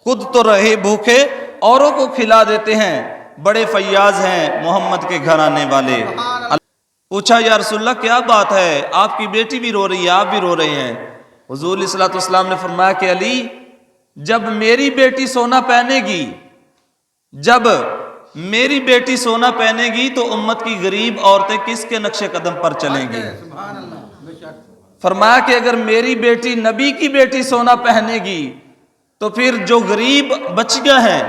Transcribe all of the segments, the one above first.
خود تو رہے بھوکے اوروں کو کھلا دیتے ہیں، بڑے فیاض ہیں محمد کے گھر آنے والے۔ پوچھا یا رسول اللہ کیا بات ہے، آپ کی بیٹی بھی رو رہی ہے، آپ بھی رو رہے ہیں؟ حضور علیہ الصلوۃ والسلام نے فرمایا کہ علی، جب میری بیٹی سونا پہنے گی، جب میری بیٹی سونا پہنے گی تو امت کی غریب عورتیں کس کے نقش قدم پر چلیں گی؟ فرمایا کہ اگر میری بیٹی نبی کی بیٹی سونا پہنے گی تو پھر جو غریب بچیاں ہیں،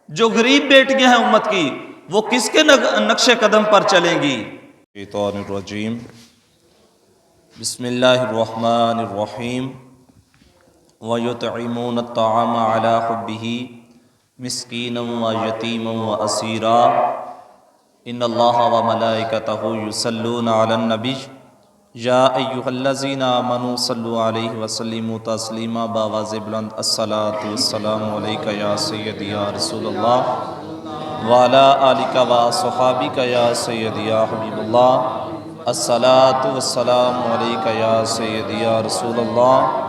جو غریب بیٹیاں ہیں امت کی، وہ کس کے نقش قدم پر چلیں گی؟ شیطان الرجیم، بسم اللہ الرحمن الرحیم۔ وَيُطْعِمُونَ الطَّعَامَ عَلَىٰ حُبِّهِ مِسْكِينًا وَيَتِيمًا وَأَسِيرًا إِنَّ اللَّهَ وَمَلَائِكَتَهُ يُصَلُّونَ عَلَى النَّبِيِّ يَا أَيُّهَا الَّذِينَ آمَنُوا صَلُّوا عَلَيْهِ وَسَلِّمُوا تَسْلِيمًا بآواز بلند الصلاۃ والسلام علیکہ یا سیدی یا رسول اللہ وعلیٰ آلکہ وصحابکہ یا سیدی یا حبیب اللہ الصلاۃ والسلام علیکہ یا سیدی یا رسول اللہ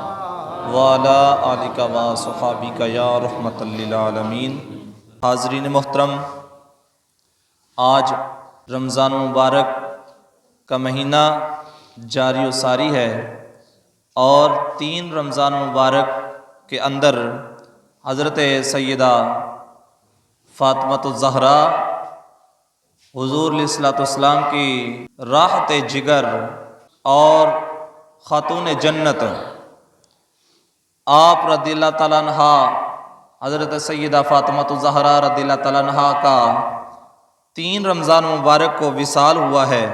وعلیٰ آلکہ وصحابکہ یا رحمۃ للعالمین۔ حاضرین محترم، آج رمضان مبارک کا مہینہ جاری و ساری ہے اور 3 رمضان مبارک کے اندر حضرت سیدہ فاطمۃ الزہرا حضور علیہ الصلوۃ والسلام کی راحت جگر اور خاتون جنت آپ رضی اللہ تعالیٰ عنہ، حضرت سیدہ فاطمۃ الزہرا رضی اللہ تعالیٰ عنہ کا 3 رمضان مبارک کو وصال ہوا ہے،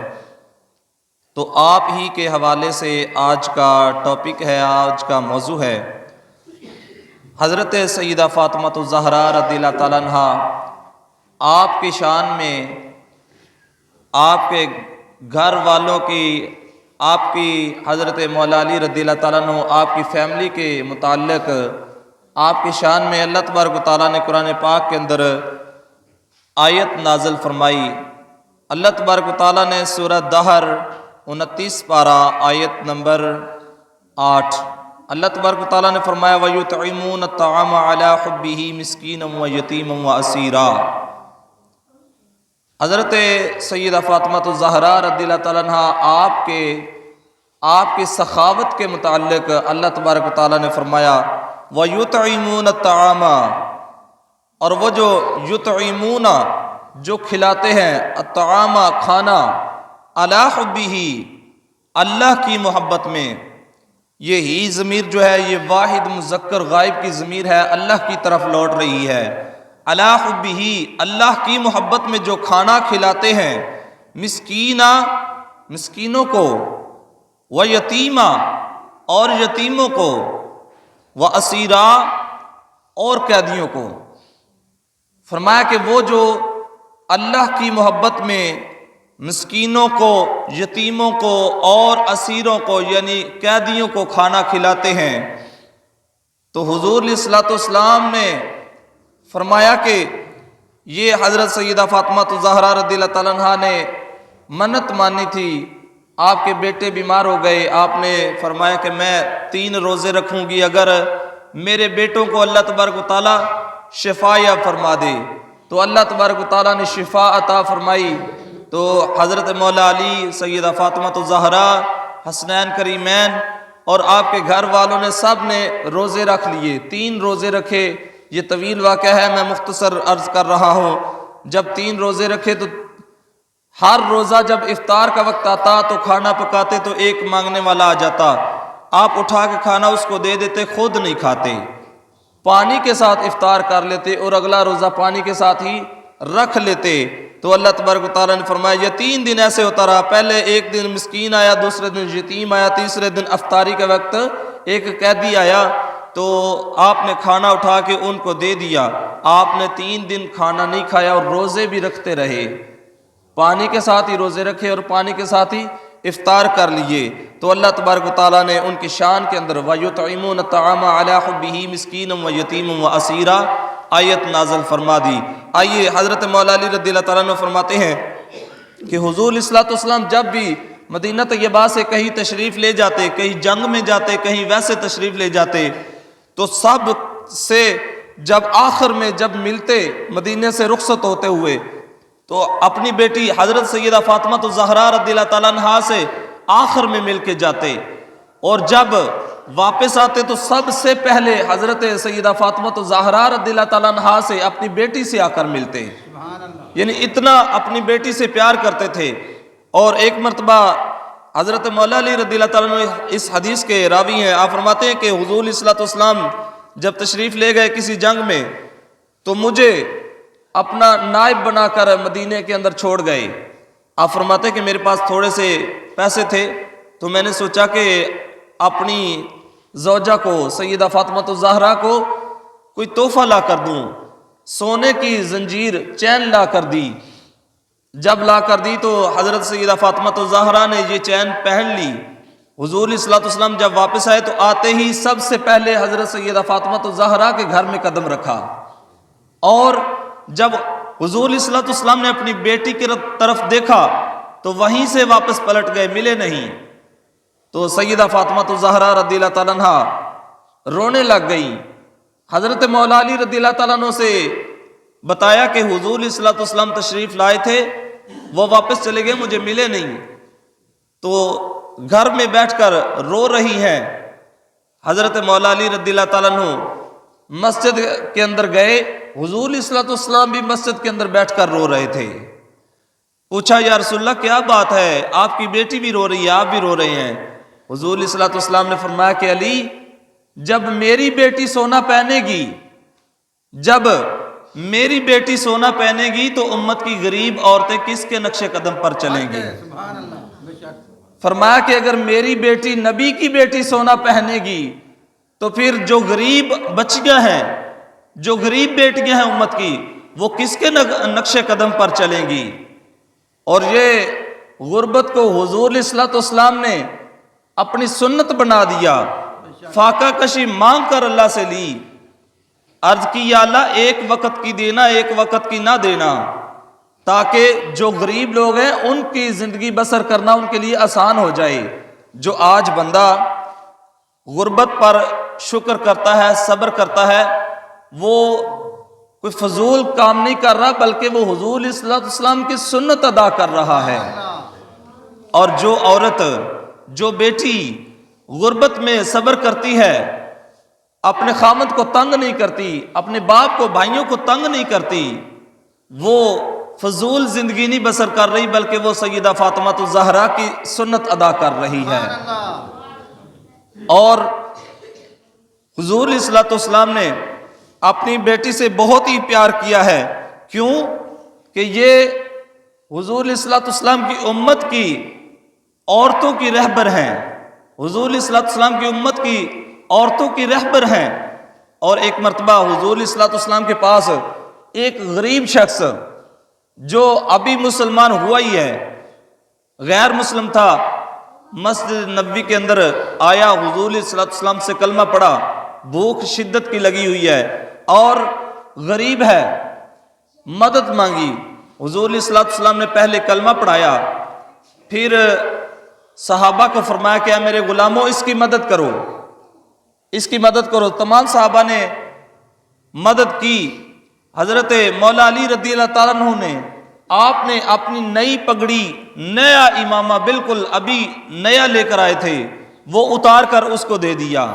تو آپ ہی کے حوالے سے آج کا ٹاپک ہے، آج کا موضوع ہے حضرت سیدہ فاطمۃ الزہرا رضی اللہ تعالیٰ عنہ، آپ کی شان میں، آپ کے گھر والوں کی، آپ کی حضرت مولا علی رضی اللہ تعالیٰ عنہ، آپ کی فیملی کے متعلق آپ کی شان میں اللہ تبارک و تعالیٰ نے قرآن پاک کے اندر آیت نازل فرمائی۔ اللہ تبارک و تعالیٰ نے سورہ دہر 29 پارہ آیت نمبر 8، اللہ تبارک و تعالیٰ نے فرمایا وَيُطْعِمُونَ الطَّعَامَ عَلَىٰ حُبِّهِ مِسْكِينًا وَيَتِيمًا وَأَسِيرًا۔ حضرت سیدہ فاطمۃ الزہرا رضی اللہ تعالیٰ عنہ آپ کی سخاوت کے متعلق اللہ تبارک و تعالیٰ نے فرمایا وَيُطْعِمُونَ الطَّعَامَ، اور وہ جو یطعمون جو کھلاتے ہیں، الطعام کھانا، علی حبہ اللہ کی محبت میں، یہ ہی ضمیر جو ہے یہ واحد مذکر غائب کی ضمیر ہے، اللہ کی طرف لوٹ رہی ہے۔ علی حبہ اللہ کی محبت میں جو کھانا کھلاتے ہیں، مسکینوں کو، و یتیما اور یتیموں کو، و اسیرا اور قیدیوں کو۔ فرمایا کہ وہ جو اللہ کی محبت میں مسکینوں کو، یتیموں کو اور اسیروں کو یعنی قیدیوں کو کھانا کھلاتے ہیں، تو حضور علیہ الصلوۃ والسلام نے فرمایا کہ یہ حضرت سیدہ فاطمۃ الزہرا رضی اللہ تعالیٰ عنہ نے منت مانی تھی، آپ کے بیٹے بیمار ہو گئے، آپ نے فرمایا کہ میں 3 روزے رکھوں گی اگر میرے بیٹوں کو اللہ تبارک و تعالیٰ شفا یا فرما دے، تو اللہ تبارک و تعالیٰ نے شفا عطا فرمائی۔ تو حضرت مولا علی، سیدہ فاطمۃ الزہرا، حسنین کریمین اور آپ کے گھر والوں نے سب نے روزے رکھ لیے، 3 روزے رکھے۔ یہ طویل واقعہ ہے، میں مختصر عرض کر رہا ہوں۔ جب 3 روزے رکھے تو ہر روزہ جب افطار کا وقت آتا تو کھانا پکاتے تو ایک مانگنے والا آ جاتا، آپ اٹھا کے کھانا اس کو دے دیتے، خود نہیں کھاتے، پانی کے ساتھ افطار کر لیتے اور اگلا روزہ پانی کے ساتھ ہی رکھ لیتے۔ تو اللہ تبارک و تعالیٰ نے فرمایا یہ 3 دن ایسے ہوتا رہا، پہلے ایک دن مسکین آیا، دوسرے دن یتیم آیا، تیسرے دن افطاری کے وقت ایک قیدی آیا، تو آپ نے کھانا اٹھا کے ان کو دے دیا۔ آپ نے 3 دن کھانا نہیں کھایا اور روزے بھی رکھتے رہے، پانی کے ساتھ ہی روزے رکھے اور پانی کے ساتھ ہی افطار کر لیے۔ تو اللہ تبارک و تعالیٰ نے ان کی شان کے اندر وَيُطْعِمُونَ الطَّعَامَ عَلَىٰ حُبِّهِ مِسْكِينًا وَيَتِيمًا وَأَسِيرًا آیت نازل فرما دی۔ آئیے حضرت مولا علی رضی اللہ تعالیٰ عنہ فرماتے ہیں کہ حضور علیہ الصلوۃ والسلام جب بھی مدینہ طیبہ سے کہیں تشریف لے جاتے، کہیں جنگ میں جاتے، کہیں ویسے تشریف لے جاتے، تو سب سے جب آخر میں جب ملتے مدینے سے رخصت ہوتے ہوئے تو اپنی بیٹی حضرت سیدہ فاطمہ الزہرا رضی اللہ تعالیٰ عنہا سے آخر میں مل کے جاتے، اور جب واپس آتے تو سب سے پہلے حضرت سیدہ فاطمہ الزہرا رضی اللہ تعالیٰ عنہا سے اپنی بیٹی سے آ کر ملتے، یعنی اتنا اپنی بیٹی سے پیار کرتے تھے۔ اور ایک مرتبہ حضرت مولا علی رضی اللہ تعالیٰ عنہ اس حدیث کے راوی ہیں، آپ فرماتے ہیں کہ حضور علیہ الصلوۃ والسلام جب تشریف لے گئے کسی جنگ میں تو مجھے اپنا نائب بنا کر مدینے کے اندر چھوڑ گئے۔ آپ فرماتے ہیں کہ میرے پاس تھوڑے سے پیسے تھے تو میں نے سوچا کہ اپنی زوجہ کو سیدہ فاطمہ الزہرا کو کوئی تحفہ لا کر دوں، سونے کی زنجیر چین لا کر دی۔ جب لا کر دی تو حضرت سیدہ فاطمہ الزہرا نے یہ چین پہن لی۔ حضور علیہ الصلوۃ والسلام جب واپس آئے تو آتے ہی سب سے پہلے حضرت سیدہ فاطمہ الزہرا کے گھر میں قدم رکھا، اور جب حضور علیہ الصلوۃ والسلام نے اپنی بیٹی کی طرف دیکھا تو وہیں سے واپس پلٹ گئے، ملے نہیں۔ تو سیدہ فاطمہ الزہرا رضی اللہ تعالیٰ عنہا رونے لگ گئی۔ حضرت مولا علی رضی اللہ تعالیٰ عنہ سے بتایا کہ حضور علیہ الصلوۃ والسلام تشریف لائے تھے، وہ واپس چلے گئے، مجھے ملے نہیں۔ تو گھر میں بیٹھ کر رو رہی ہیں۔ حضرت مولا علی رضی اللہ تعالیٰ عنہ مسجد کے اندر گئے، حضور علیہ الصلوۃ والسلام بھی مسجد کے اندر بیٹھ کر رو رہے تھے۔ پوچھا یا رسول اللہ کیا بات ہے، آپ کی بیٹی بھی رو رہی ہے، آپ بھی رو رہے ہیں۔ حضور علیہ الصلوۃ والسلام نے فرمایا کہ علی، جب میری بیٹی سونا پہنے گی، جب میری بیٹی سونا پہنے گی تو امت کی غریب عورتیں کس کے نقش قدم پر چلیں گی؟ فرمایا کہ اگر میری بیٹی نبی کی بیٹی سونا پہنے گی تو پھر جو غریب بچیاں ہیں، جو غریب بیٹیاں ہیں امت کی، وہ کس کے نقش قدم پر چلیں گی؟ اور یہ غربت کو حضور علیہ الصلوۃ والسلام نے اپنی سنت بنا دیا، فاقہ کشی مانگ کر اللہ سے لی، عرض کی یا اللہ ایک وقت کی دینا، ایک وقت کی نہ دینا، تاکہ جو غریب لوگ ہیں ان کی زندگی بسر کرنا ان کے لیے آسان ہو جائے۔ جو آج بندہ غربت پر شکر کرتا ہے، صبر کرتا ہے، وہ کوئی فضول کام نہیں کر رہا، بلکہ وہ حضور علیہ الصلوۃ والسلام کی سنت ادا کر رہا ہے۔ اور جو عورت، جو بیٹی غربت میں صبر کرتی ہے، اپنے خامد کو تنگ نہیں کرتی، اپنے باپ کو، بھائیوں کو تنگ نہیں کرتی، وہ فضول زندگی نہیں بسر کر رہی، بلکہ وہ سیدہ فاطمہ الزہرا کی سنت ادا کر رہی ہے۔ اور حضور علیہ الصلوۃ والسلام نے اپنی بیٹی سے بہت ہی پیار کیا ہے۔ کیوں کہ یہ حضور علیہ الصلوۃ والسلام کی امت کی عورتوں کی رہبر ہیں، حضور علیہ الصلوۃ والسلام کی امت کی عورتوں کی رہبر ہیں۔ اور ایک مرتبہ حضور علیہ الصلوۃ والسلام کے پاس ایک غریب شخص جو ابھی مسلمان ہوا ہی ہے، غیر مسلم تھا، مسجد نبوی کے اندر آیا، حضور علیہ الصلوۃ والسلام سے کلمہ پڑھا، بھوک شدت کی لگی ہوئی ہے اور غریب ہے، مدد مانگی۔ حضور علیہ الصلوۃ والسلام نے پہلے کلمہ پڑھایا، پھر صحابہ کو فرمایا کہ اے میرے غلاموں اس کی مدد کرو، اس کی مدد کرو۔ تمام صحابہ نے مدد کی۔ حضرت مولا علی رضی اللہ تعالیٰ عنہ نے، آپ نے اپنی نئی پگڑی، نیا امامہ بالکل ابھی نیا لے کر آئے تھے، وہ اتار کر اس کو دے دیا۔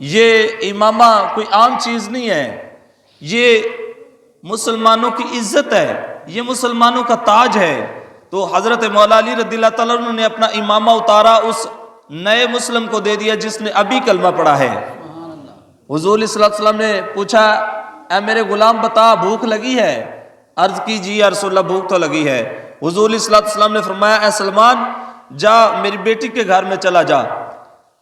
یہ امامہ کوئی عام چیز نہیں ہے، یہ مسلمانوں کی عزت ہے، یہ مسلمانوں کا تاج ہے۔ تو حضرت مولا علی رضی اللہ تعالیٰ عنہ نے اپنا امامہ اتارا، اس نئے مسلم کو دے دیا جس نے ابھی کلمہ پڑھا ہے۔ حضور علیہ الصلوۃ والسلام نے پوچھا اے میرے غلام بتا بھوک لگی ہے؟ عرض کی جی یا رسول اللہ بھوک تو لگی ہے۔ حضور علیہ الصلوۃ والسلام نے فرمایا اے سلمان جا میری بیٹی کے گھر میں چلا جا،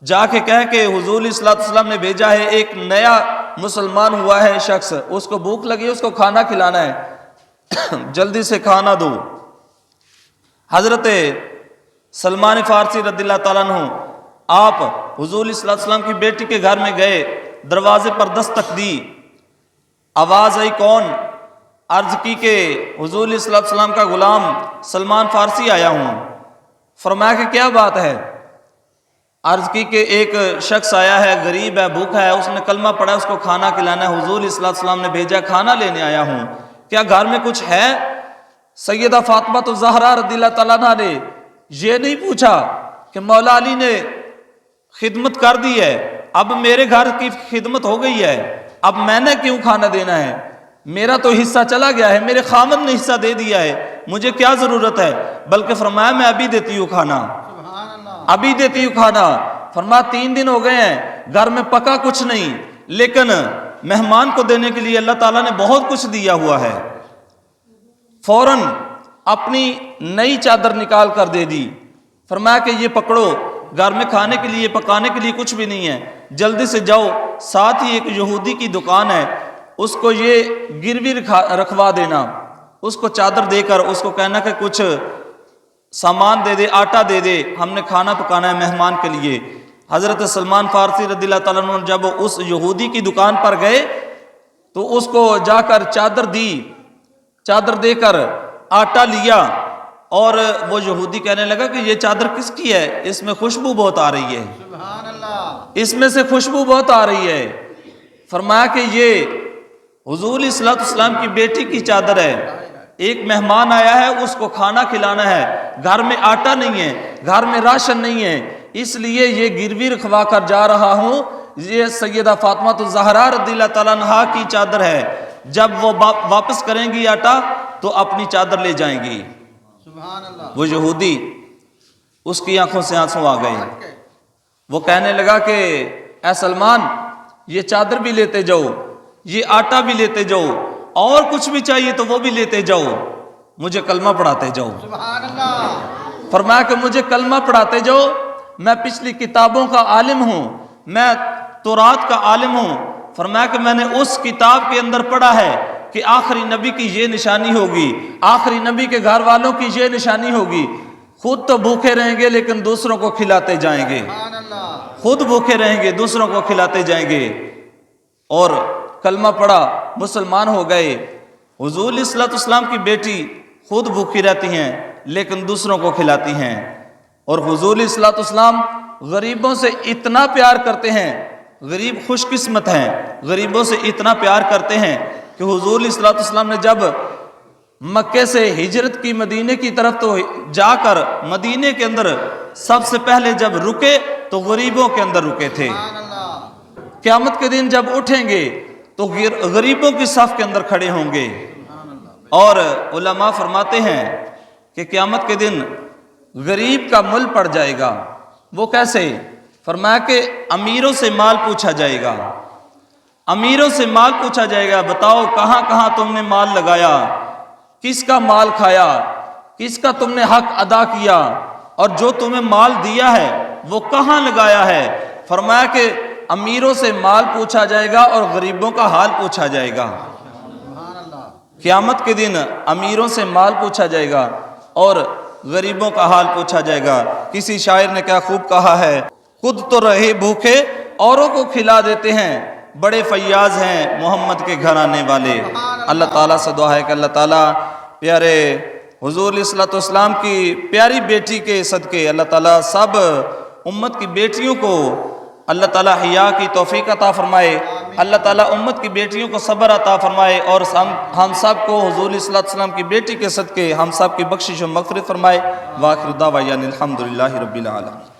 جا کے کہہ کہ حضور علیہ الصلوۃ والسلام نے بھیجا ہے، ایک نیا مسلمان ہوا ہے شخص، اس کو بھوک لگی ہے، اس کو کھانا کھلانا ہے، جلدی سے کھانا دو۔ حضرت سلمان فارسی رضی اللہ تعالیٰ عنہ آپ حضور علیہ الصلوۃ والسلام کی بیٹی کے گھر میں گئے، دروازے پر دستک دی، آواز آئی کون؟ عرض کی کہ حضور علیہ الصلوۃ والسلام کا غلام سلمان فارسی آیا ہوں۔ فرمایا کہ کیا بات ہے؟ عرض کی کہ ایک شخص آیا ہے، غریب ہے، بھوکا ہے، اس نے کلمہ پڑھا، اس کو کھانا کھلانا ہے، حضور صلی اللہ علیہ وسلم نے بھیجا کھانا لینے آیا ہوں، کیا گھر میں کچھ ہے؟ سیدہ فاطمہ الزہرا رضی اللہ تعالیٰ عنہا نے یہ نہیں پوچھا کہ مولا علی نے خدمت کر دی ہے، اب میرے گھر کی خدمت ہو گئی ہے، اب میں نے کیوں کھانا دینا ہے؟ میرا تو حصہ چلا گیا ہے، میرے خامد نے حصہ دے دیا ہے، مجھے کیا ضرورت ہے؟ بلکہ فرمایا میں ابھی دیتی ہوں کھانا، ابھی دیتی ہوں کھانا۔ فرمایا 3 دن ہو گئے ہیں، گھر میں پکا کچھ نہیں، لیکن مہمان کو دینے کے لیے اللہ تعالیٰ نے بہت کچھ دیا ہوا ہے۔ فوراً اپنی نئی چادر نکال کر دے دی، فرمایا کہ یہ پکڑو، گھر میں کھانے کے لیے پکانے کے لیے کچھ بھی نہیں ہے، جلدی سے جاؤ، ساتھ ہی ایک یہودی کی دکان ہے، اس کو یہ گروی رکھوا دینا، اس کو چادر دے کر اس کو کہنا کہ کچھ سامان دے دے، آٹا دے دے، ہم نے کھانا پکانا ہے مہمان کے لیے۔ حضرت سلمان فارسی رضی اللہ تعالیٰ عنہ جب اس یہودی کی دکان پر گئے تو اس کو جا کر چادر دی، چادر دے کر آٹا لیا، اور وہ یہودی کہنے لگا کہ یہ چادر کس کی ہے؟ اس میں خوشبو بہت آ رہی ہے، سبحان اللہ، اس میں سے خوشبو بہت آ رہی ہے۔ فرمایا کہ یہ حضور صلی اللہ علیہ وسلم کی بیٹی کی چادر ہے، ایک مہمان آیا ہے، اس کو کھانا کھلانا ہے، گھر میں آٹا نہیں ہے، گھر میں راشن نہیں ہے، اس لیے یہ گروی رکھوا کر جا رہا ہوں، یہ سیدہ فاطمہ الزہرا رضی اللہ تعالیٰ عنہا کی چادر ہے، جب وہ واپس کریں گی آٹا تو اپنی چادر لے جائیں گی۔ سبحان اللہ، وہ یہودی، اس کی آنکھوں سے آنسو آ گئے، وہ کہنے لگا کہ اے سلمان، یہ چادر بھی لیتے جاؤ، یہ آٹا بھی لیتے جاؤ، اور کچھ بھی چاہیے تو وہ بھی لیتے جاؤ، مجھے کلمہ پڑھاتے جاؤ۔ سبحان اللہ، فرمایا کہ مجھے کلمہ پڑھاتے جاؤ، میں پچھلی کتابوں کا عالم ہوں، میں تورات کا عالم ہوں۔ فرمایا کہ میں نے اس کتاب کے اندر پڑھا ہے کہ آخری نبی کی یہ نشانی ہوگی، آخری نبی کے گھر والوں کی یہ نشانی ہوگی، خود تو بھوکے رہیں گے لیکن دوسروں کو کھلاتے جائیں گے، سبحان اللہ، خود بھوکے رہیں گے دوسروں کو کھلاتے جائیں گے۔ اور کلمہ پڑھا، مسلمان ہو گئے۔ حضور صلی اللہ علیہ وسلم کی بیٹی خود بھوکی رہتی ہیں لیکن دوسروں کو کھلاتی ہیں، اور حضور صلی اللہ علیہ وسلم غریبوں سے اتنا پیار کرتے ہیں، غریب خوش قسمت ہیں، غریبوں سے اتنا پیار کرتے ہیں کہ حضور صلی اللہ علیہ وسلم نے جب مکے سے ہجرت کی مدینے کی طرف تو جا کر مدینے کے اندر سب سے پہلے جب رکے تو غریبوں کے اندر رکے تھے۔ سبحان اللہ، قیامت کے دن جب اٹھیں گے تو غریبوں کی صف کے اندر کھڑے ہوں گے۔ اور علماء فرماتے ہیں کہ قیامت کے دن غریب کا مل پڑ جائے گا۔ وہ کیسے؟ فرمایا کہ امیروں سے مال پوچھا جائے گا، امیروں سے مال پوچھا جائے گا، بتاؤ کہاں کہاں تم نے مال لگایا، کس کا مال کھایا، کس کا تم نے حق ادا کیا، اور جو تمہیں مال دیا ہے وہ کہاں لگایا ہے؟ فرمایا کہ امیروں سے مال پوچھا جائے گا اور غریبوں کا حال پوچھا جائے گا۔ سبحان اللہ، قیامت کے دن امیروں سے مال پوچھا جائے گا اور غریبوں کا حال پوچھا جائے گا۔ کسی شاعر نے کیا خوب کہا ہے، خود تو رہے بھوکے اوروں کو کھلا دیتے ہیں، بڑے فیاض ہیں محمد کے گھر آنے والے۔ اللہ تعالیٰ سے دعا ہے کہ اللہ تعالیٰ پیارے حضور علیہ الصلوۃ والسلام کی پیاری بیٹی کے صدقے اللہ تعالیٰ سب امت کی بیٹیوں کو اللہ تعالیٰ حیا کی توفیق عطا فرمائے، اللہ تعالیٰ امت کی بیٹیوں کو صبر عطا فرمائے، اور ہم سب کو حضور علیہ الصلوۃ والسلام کی بیٹی کے صدقے ہم سب کی بخشش و مغفرت فرمائے۔ وآخر دعوانا الحمدللہ رب العالمین۔